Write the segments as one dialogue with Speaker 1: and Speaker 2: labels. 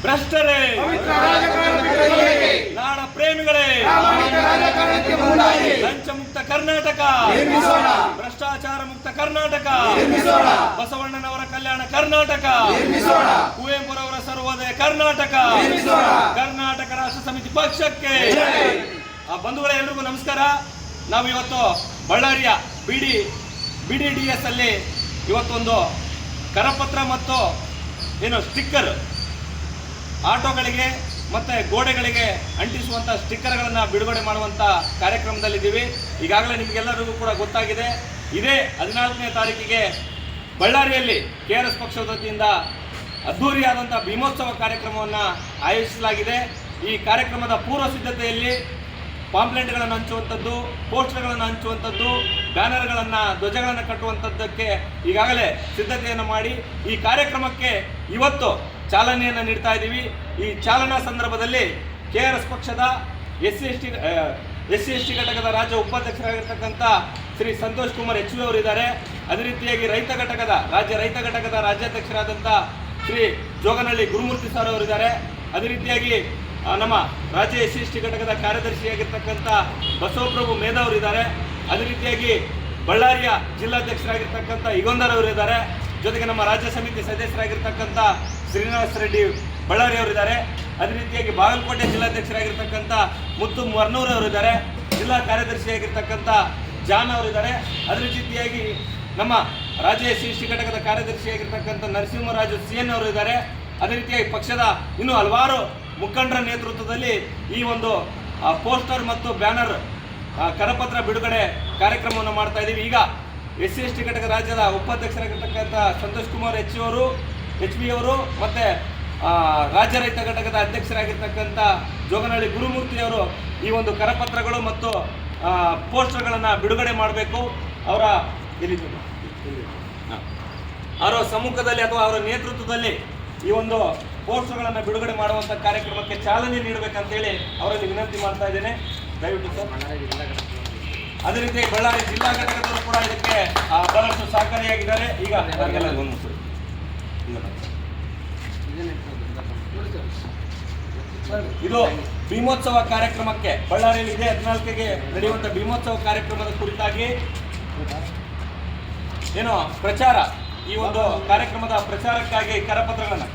Speaker 1: ಭ್ರಷ್ಟರೇ, ನಾಡ ಪ್ರೇಮಿಗಳೇ, ಲಂಚ ಮುಕ್ತ ಕರ್ನಾಟಕ, ಭ್ರಷ್ಟಾಚಾರ ಮುಕ್ತ ಕರ್ನಾಟಕ, ಬಸವಣ್ಣನವರ ಕಲ್ಯಾಣ ಕರ್ನಾಟಕ, ಕುವೆಂಪುರವರ ಸರ್ವೋದಯ ಕರ್ನಾಟಕ, ಕರ್ನಾಟಕ ರಾಷ್ಟ್ರ ಸಮಿತಿ ಪಕ್ಷಕ್ಕೆ. ಬಂಧುಗಳೇ, ಎಲ್ರಿಗೂ ನಮಸ್ಕಾರ. ನಾವು ಇವತ್ತು ಬಳ್ಳಾರಿಯ BDDS ಅಲ್ಲಿ ಇವತ್ತೊಂದು ಕರಪತ್ರ ಮತ್ತು ಸ್ಟಿಕ್ಕರ್ ಆಟೋಗಳಿಗೆ ಮತ್ತು ಗೋಡೆಗಳಿಗೆ ಅಂಟಿಸುವಂಥ ಸ್ಟಿಕ್ಕರ್ಗಳನ್ನು ಬಿಡುಗಡೆ ಮಾಡುವಂಥ ಕಾರ್ಯಕ್ರಮದಲ್ಲಿದ್ದೀವಿ. ಈಗಾಗಲೇ ನಿಮಗೆಲ್ಲರಿಗೂ ಕೂಡ ಗೊತ್ತಾಗಿದೆ, ಇದೇ 14ನೇ ತಾರೀಕಿಗೆ ಬಳ್ಳಾರಿಯಲ್ಲಿ KRS ಪಕ್ಷದ ವತಿಯಿಂದ ಅದ್ಧೂರಿಯಾದಂಥ ಭೀಮೋತ್ಸವ ಕಾರ್ಯಕ್ರಮವನ್ನು ಆಯೋಜಿಸಲಾಗಿದೆ. ಈ ಕಾರ್ಯಕ್ರಮದ ಪೂರ್ವ ಸಿದ್ಧತೆಯಲ್ಲಿ ಪಾಂಪ್ಲೆಟ್ಗಳನ್ನು ಹಂಚುವಂಥದ್ದು, ಪೋಸ್ಟರ್ಗಳನ್ನು ಹಂಚುವಂಥದ್ದು, ಬ್ಯಾನರ್ಗಳನ್ನು, ಧ್ವಜಗಳನ್ನು ಕಟ್ಟುವಂಥದ್ದಕ್ಕೆ ಈಗಾಗಲೇ ಸಿದ್ಧತೆಯನ್ನು ಮಾಡಿ ಈ ಕಾರ್ಯಕ್ರಮಕ್ಕೆ ಇವತ್ತು ಚಾಲನೆಯನ್ನು ನೀಡ್ತಾ ಇದ್ದೀವಿ. ಈ ಚಾಲನಾ ಸಂದರ್ಭದಲ್ಲಿ KRS ಪಕ್ಷದ SC/ST ಘಟಕದ ರಾಜ್ಯ ಉಪಾಧ್ಯಕ್ಷರಾಗಿರ್ತಕ್ಕಂಥ ಶ್ರೀ ಸಂತೋಷ್ ಕುಮಾರ್ HV ಅವರು ಇದ್ದಾರೆ. ಅದೇ ರೀತಿಯಾಗಿ ರಾಜ್ಯ ರೈತ ಘಟಕದ ರಾಜ್ಯಾಧ್ಯಕ್ಷರಾದಂಥ ಶ್ರೀ ಜೋಗನಹಳ್ಳಿ ಗುರುಮೂರ್ತಿ ಸರ್ ಅವರಿದ್ದಾರೆ. ಅದೇ ರೀತಿಯಾಗಿ ನಮ್ಮ ರಾಜ್ಯ SC/ST ಘಟಕದ ಕಾರ್ಯದರ್ಶಿಯಾಗಿರ್ತಕ್ಕಂಥ ಬಸವಪ್ರಭು ಮೇಧಾ ಅವರಿದ್ದಾರೆ. ಅದೇ ರೀತಿಯಾಗಿ ಬಳ್ಳಾರಿಯ ಜಿಲ್ಲಾಧ್ಯಕ್ಷರಾಗಿರ್ತಕ್ಕಂಥ ಇಗೊಂದರ್ ಅವರಿದ್ದಾರೆ. ಜೊತೆಗೆ ನಮ್ಮ ರಾಜ್ಯ ಸಮಿತಿ ಸದಸ್ಯರಾಗಿರ್ತಕ್ಕಂಥ ಶ್ರೀನಿವಾಸ ರೆಡ್ಡಿ ಬಳ್ಳಾರಿ ಅವರಿದ್ದಾರೆ. ಅದೇ ರೀತಿಯಾಗಿ ಬಾಗಲಕೋಟೆ ಜಿಲ್ಲಾಧ್ಯಕ್ಷರಾಗಿರ್ತಕ್ಕಂಥ ಮುತ್ತು ಮರ್ನೂರ್ ಅವರಿದ್ದಾರೆ. ಜಿಲ್ಲಾ ಕಾರ್ಯದರ್ಶಿಯಾಗಿರ್ತಕ್ಕಂಥ ಜಾನ್ ಅವರಿದ್ದಾರೆ. ಅದೇ ರೀತಿಯಾಗಿ ನಮ್ಮ ರಾಜ್ಯ SC/ST ಘಟಕದ ಕಾರ್ಯದರ್ಶಿಯಾಗಿರ್ತಕ್ಕಂಥ ನರಸಿಂಹರಾಜು CN ಅವರಿದ್ದಾರೆ. ಅದೇ ರೀತಿಯಾಗಿ ಪಕ್ಷದ ಇನ್ನೂ ಹಲವಾರು ಮುಖಂಡರ ನೇತೃತ್ವದಲ್ಲಿ ಈ ಒಂದು ಪೋಸ್ಟರ್ ಮತ್ತು ಬ್ಯಾನರ್ ಕರಪತ್ರ ಬಿಡುಗಡೆ ಕಾರ್ಯಕ್ರಮವನ್ನು ಮಾಡ್ತಾ ಇದ್ದೀವಿ. ಈಗ SC/ST ಘಟಕ ರಾಜ್ಯದ ಉಪಾಧ್ಯಕ್ಷರಾಗಿರ್ತಕ್ಕಂಥ ಸಂತೋಷ್ ಕುಮಾರ್ HV ಅವರು ಮತ್ತು ರಾಜ್ಯ ರೈತ ಘಟಕದ ಅಧ್ಯಕ್ಷರಾಗಿರ್ತಕ್ಕಂಥ ಜೋಗನಹಳ್ಳಿ ಗುರುಮೂರ್ತಿ ಅವರು ಈ ಒಂದು ಕರಪತ್ರಗಳು ಮತ್ತು ಪೋಸ್ಟರ್ಗಳನ್ನು ಬಿಡುಗಡೆ ಮಾಡಬೇಕು. ಅವರ ಸಮ್ಮುಖದಲ್ಲಿ ಅಥವಾ ಅವರ ನೇತೃತ್ವದಲ್ಲಿ ಈ ಒಂದು ಪೋಸ್ಟರ್ಗಳನ್ನು ಬಿಡುಗಡೆ ಮಾಡುವಂಥ ಕಾರ್ಯಕ್ರಮಕ್ಕೆ ಚಾಲನೆ ನೀಡಬೇಕಂತೇಳಿ ಅವರಲ್ಲಿ ವಿನಂತಿ ಮಾಡ್ತಾ ಇದ್ದೇನೆ. ದಯವಿಟ್ಟು ಸರ್. ಅದೇ ರೀತಿ ಬಳ್ಳಾರಿ ಜಿಲ್ಲಾ ಘಟಕದವರು ಕೂಡ ಇದಕ್ಕೆ ಬಹಳಷ್ಟು ಸಹಕಾರಿಯಾಗಿದ್ದಾರೆ. ಈಗ ಇದು ಭೀಮೋತ್ಸವ ಕಾರ್ಯಕ್ರಮಕ್ಕೆ ಬಳ್ಳಾರಿಯಲ್ಲಿ ಇದೆ 14ಗೆ ನಡೆಯುವಂಥ ಭೀಮೋತ್ಸವ ಕಾರ್ಯಕ್ರಮದ ಕುರಿತಾಗಿ ಪ್ರಚಾರ, ಈ ಒಂದು ಕಾರ್ಯಕ್ರಮದ ಪ್ರಚಾರಕ್ಕಾಗಿ ಕರಪತ್ರಗಳನ್ನು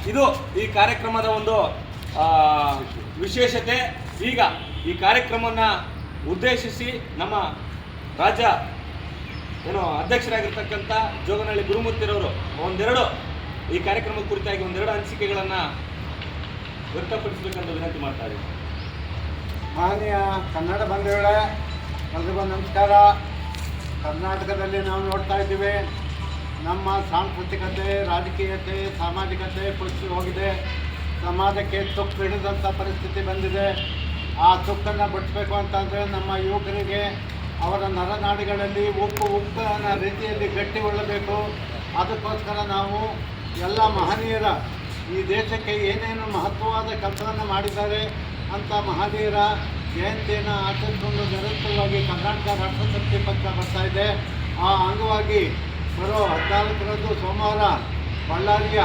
Speaker 1: ಇದು ಈ ಕಾರ್ಯಕ್ರಮದ ಒಂದು ವಿಶೇಷತೆ. ಈಗ ಈ ಕಾರ್ಯಕ್ರಮವನ್ನು ಉದ್ದೇಶಿಸಿ ನಮ್ಮ ರಾಜ್ಯ ಅಧ್ಯಕ್ಷರಾಗಿರ್ತಕ್ಕಂಥ ಜೋಗನಹಳ್ಳಿ ಗುರುಮೂರ್ತಿರವರು ಈ ಕಾರ್ಯಕ್ರಮದ ಕುರಿತಾಗಿ ಒಂದೆರಡು ಅನಿಸಿಕೆಗಳನ್ನು ವ್ಯಕ್ತಪಡಿಸಬೇಕಂತ ವಿನಂತಿ ಮಾಡ್ತಾ ಇದ್ದೀವಿ.
Speaker 2: ಮಾನ್ಯ ಕನ್ನಡ ಬಂಧುಗಳೇ, ಎಲ್ರಿಗೂ ನಮಸ್ಕಾರ. ಕರ್ನಾಟಕದಲ್ಲಿ ನಾವು ನೋಡ್ತಾ ಇದ್ದೀವಿ, ನಮ್ಮ ಸಾಂಸ್ಕೃತಿಕತೆ, ರಾಜಕೀಯತೆ, ಸಾಮಾಜಿಕತೆ ಕುಸಿದು ಹೋಗಿದೆ. ಸಮಾಜಕ್ಕೆ ತುಕ್ಕು ಹಿಡಿದಂಥ ಪರಿಸ್ಥಿತಿ ಬಂದಿದೆ. ಆ ತುಕ್ಕನ್ನು ಬಿಡಿಸ್ಬೇಕು ಅಂತಂದರೆ ನಮ್ಮ ಯುವಕರಿಗೆ ಅವರ ನರನಾಡಿಗಳಲ್ಲಿ ಉಪ್ಪಿನ ರೀತಿಯಲ್ಲಿ ಗಟ್ಟಿಗೊಳ್ಳಬೇಕು. ಅದಕ್ಕೋಸ್ಕರ ನಾವು ಎಲ್ಲ ಮಹನೀಯರ, ಈ ದೇಶಕ್ಕೆ ಏನೇನು ಮಹತ್ವವಾದ ಕೆಲಸವನ್ನು ಮಾಡಿದ್ದಾರೆ ಅಂಥ ಮಹನೀಯರ ಜಯಂತಿಯನ್ನು ಆಚರಿಸಿಕೊಂಡು ನಿರಂತರವಾಗಿ ಕರ್ನಾಟಕ ರಾಷ್ಟ್ರ ಸಮಿತಿ ಪಕ್ಷ ಬರ್ತಾ ಇದೆ. ಆ ಅಂಗವಾಗಿ ಬರೋ 14ರಂದು ಸೋಮವಾರ ಬಳ್ಳಾರಿಯ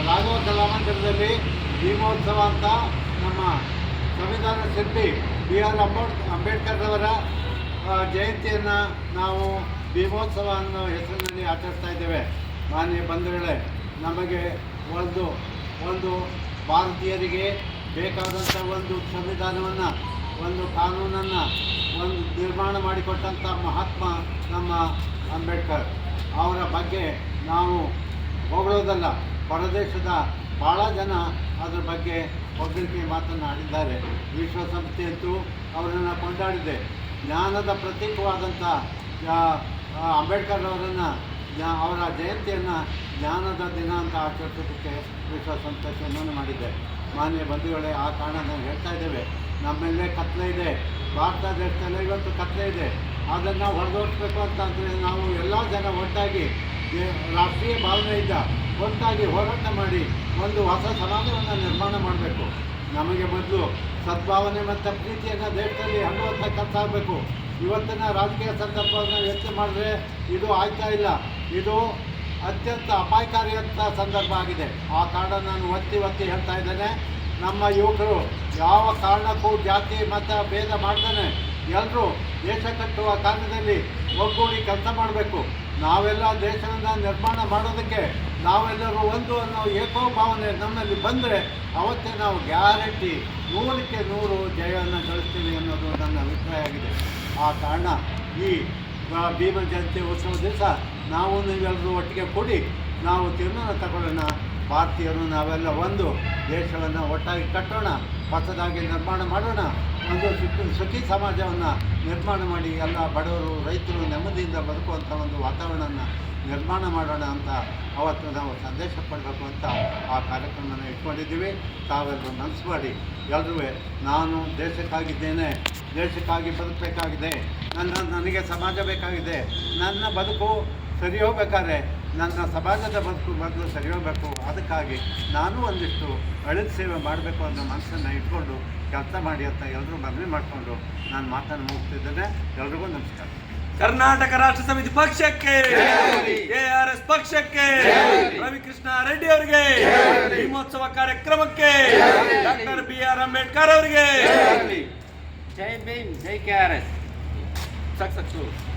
Speaker 2: ರಾಘವ ಕಲಾಮಂದಿರದಲ್ಲಿ ಭೀಮೋತ್ಸವ ಅಂತ ನಮ್ಮ ಸಂವಿಧಾನ ಶಿಲ್ಪಿ BR ಅಂಬೇಡ್ಕರ್ ಅವರ ಜಯಂತಿಯನ್ನು ನಾವು ಭೀಮೋತ್ಸವ ಅನ್ನೋ ಹೆಸರಿನಲ್ಲಿ ಆಚರಿಸ್ತಾ ಇದ್ದೇವೆ. ಮಾನ್ಯ ಬಂಧುಗಳೇ, ನಮಗೆ ಒಂದು ಭಾರತೀಯರಿಗೆ ಬೇಕಾದಂಥ ಒಂದು ಸಂವಿಧಾನವನ್ನು, ಒಂದು ಕಾನೂನನ್ನು ನಿರ್ಮಾಣ ಮಾಡಿಕೊಟ್ಟಂಥ ಮಹಾತ್ಮ ನಮ್ಮ ಅಂಬೇಡ್ಕರ್ ಅವರ ಬಗ್ಗೆ ನಾವು ಹೊಗಳೋದಲ್ಲ, ಹೊರದೇಶದ ಭಾಳ ಜನ ಅದರ ಬಗ್ಗೆ ಹೊಗಳಿಕೆ ಮಾತನಾಡಿದ್ದಾರೆ. ವಿಶ್ವಸಂಸ್ಥೆಯಂತೂ ಅವರನ್ನು ಕೊಂಡಾಡಿದೆ. ಜ್ಞಾನದ ಪ್ರತೀಕವಾದಂಥ ಅಂಬೇಡ್ಕರ್ ಅವರ ಜಯಂತಿಯನ್ನು ಜ್ಞಾನದ ದಿನ ಅಂತ ಆಚರಿಸೋದಕ್ಕೆ ವಿಶ್ವಸಂಸ್ಥೆ ಸನ್ಮಾನ ಮಾಡಿದೆ. ಮಾನ್ಯ ಬಂಧುಗಳೇ, ಆ ಕಾರಣ ನಾವು ಹೇಳ್ತಾ ಇದ್ದೇವೆ, ನಮ್ಮೆಲ್ಲೇ ಕತ್ಲೆ ಇದೆ, ಭಾರತ ದೇಶದಲ್ಲೇ ಇವತ್ತು ಕತ್ಲೆ ಇದೆ. ಅದನ್ನು ಹೊರದೋಡಿಸ್ಬೇಕು ಅಂತಂದರೆ ನಾವು ಎಲ್ಲ ಜನ ಒಟ್ಟಾಗಿ ರಾಷ್ಟ್ರೀಯ ಭಾವನೆಯಿಂದ ಒಟ್ಟಾಗಿ ಹೋರಾಟ ಮಾಡಿ ಒಂದು ಹೊಸ ಸಮಾಜವನ್ನು ನಿರ್ಮಾಣ ಮಾಡಬೇಕು. ನಮಗೆ ಮೊದಲು ಸದ್ಭಾವನೆ ಮತ್ತು ಪ್ರೀತಿಯನ್ನು ದೇಶದಲ್ಲಿ ಹರಡುವಂಥ ಕೆಲಸ ಆಗಬೇಕು. ಇವತ್ತಿನ ರಾಜಕೀಯ ಸಂದರ್ಭವನ್ನು ಯೋಚನೆ ಮಾಡಿದ್ರೆ ಇದು ಆಗ್ತಾ ಇಲ್ಲ. ಇದು ಅತ್ಯಂತ ಅಪಾಯಕಾರಿಯಂಥ ಸಂದರ್ಭ ಆಗಿದೆ. ಆ ಕಾರಣ ನಾನು ಒತ್ತಿ ಹೇಳ್ತಾ ಇದ್ದೇನೆ, ನಮ್ಮ ಯುವಕರು ಯಾವ ಕಾರಣಕ್ಕೂ ಜಾತಿ ಮತ ಭೇದ ಮಾಡ್ತಾನೆ ಎಲ್ಲರೂ ದೇಶ ಕಟ್ಟುವ ಕಾರ್ಯದಲ್ಲಿ ಒಗ್ಗೂಡಿ ಕೆಲಸ ಮಾಡಬೇಕು. ನಾವೆಲ್ಲ ದೇಶವನ್ನು ನಿರ್ಮಾಣ ಮಾಡೋದಕ್ಕೆ ನಾವೆಲ್ಲರೂ ಒಂದು ಅನ್ನೋ ಏಕೋಭಾವನೆ ನಮ್ಮಲ್ಲಿ ಬಂದರೆ ಅವತ್ತೇ ನಾವು ಗ್ಯಾರಂಟಿ 100ಕ್ಕೆ 100 ಜಯವನ್ನು ಗಳಿಸ್ತೀವಿ ಅನ್ನೋದು ನನ್ನ ಅಭಿಪ್ರಾಯ ಆಗಿದೆ. ಆ ಕಾರಣ ಈ ಭೀಮ ಜಯಂತಿ ಉತ್ಸವ ದಿವಸ ನಾವು ನೀವೆಲ್ಲರೂ ಒಟ್ಟಿಗೆ ಕೂಡಿ ನಾವು ತೀರ್ಮಾನ ತಗೊಳ್ಳೋಣ. ಭಾರತೀಯರು ನಾವೆಲ್ಲ ಒಂದು ದೇಶವನ್ನು ಒಟ್ಟಾಗಿ ಕಟ್ಟೋಣ, ಹೊಸದಾಗಿ ನಿರ್ಮಾಣ ಮಾಡೋಣ, ಒಂದು ಸುಖಿ ಸಮಾಜವನ್ನು ನಿರ್ಮಾಣ ಮಾಡಿ ಎಲ್ಲ ಬಡವರು ರೈತರು ನೆಮ್ಮದಿಯಿಂದ ಬದುಕುವಂಥ ಒಂದು ವಾತಾವರಣನ ನಿರ್ಮಾಣ ಮಾಡೋಣ ಅಂತ ಅವತ್ತು ನಾವು ಸಂದೇಶ ಕೊಡಬೇಕು ಅಂತ ಆ ಕಾರ್ಯಕ್ರಮನ ಇಟ್ಕೊಂಡಿದ್ದೀವಿ. ತಾವೆಲ್ಲರೂ ಮನಸ್ಸು ಮಾಡಿ ಎಲ್ಲರೂ ನಾನು ದೇಶಕ್ಕಾಗಿದ್ದೇನೆ, ದೇಶಕ್ಕಾಗಿ ಬದುಕಬೇಕಾಗಿದೆ, ನನಗೆ ಸಮಾಜ ಬೇಕಾಗಿದೆ, ನನ್ನ ಬದುಕು ಸರಿ ಹೋಗ್ಬೇಕಾದ್ರೆ ನನ್ನ ಸಮಾಜದ ಬದುಕು ಮೊದಲು ಸರಿ ಹೋಗಬೇಕು, ಅದಕ್ಕಾಗಿ ನಾನು ಒಂದಿಷ್ಟು ಅಳಿದ ಸೇವೆ ಮಾಡಬೇಕು ಅನ್ನೋ ಮನಸ್ಸನ್ನು ಇಟ್ಕೊಂಡು ಕೆಲಸ ಮಾಡಿ ಅಂತ ಎಲ್ಲರೂ ಮನವಿ ಮಾಡಿಕೊಂಡು ನಾನು ಮಾತನ್ನು ಮುಗಿಸ್ತಿದ್ದೇನೆ. ಎಲ್ರಿಗೂ ನಮಸ್ಕಾರ.
Speaker 1: ಕರ್ನಾಟಕ ರಾಷ್ಟ್ರ ಸಮಿತಿ ಪಕ್ಷಕ್ಕೆ, KRS ಪಕ್ಷಕ್ಕೆ, ರವಿಕೃಷ್ಣ ರೆಡ್ಡಿ ಅವರಿಗೆ, ಭೀಮೋತ್ಸವ ಕಾರ್ಯಕ್ರಮಕ್ಕೆ, ಡಾಕ್ಟರ್ BR ಅಂಬೇಡ್ಕರ್ ಅವರಿಗೆ
Speaker 3: ಜೈ ಭೀಮ್, ಜೈ KRS.
Speaker 1: ಸಾಕು.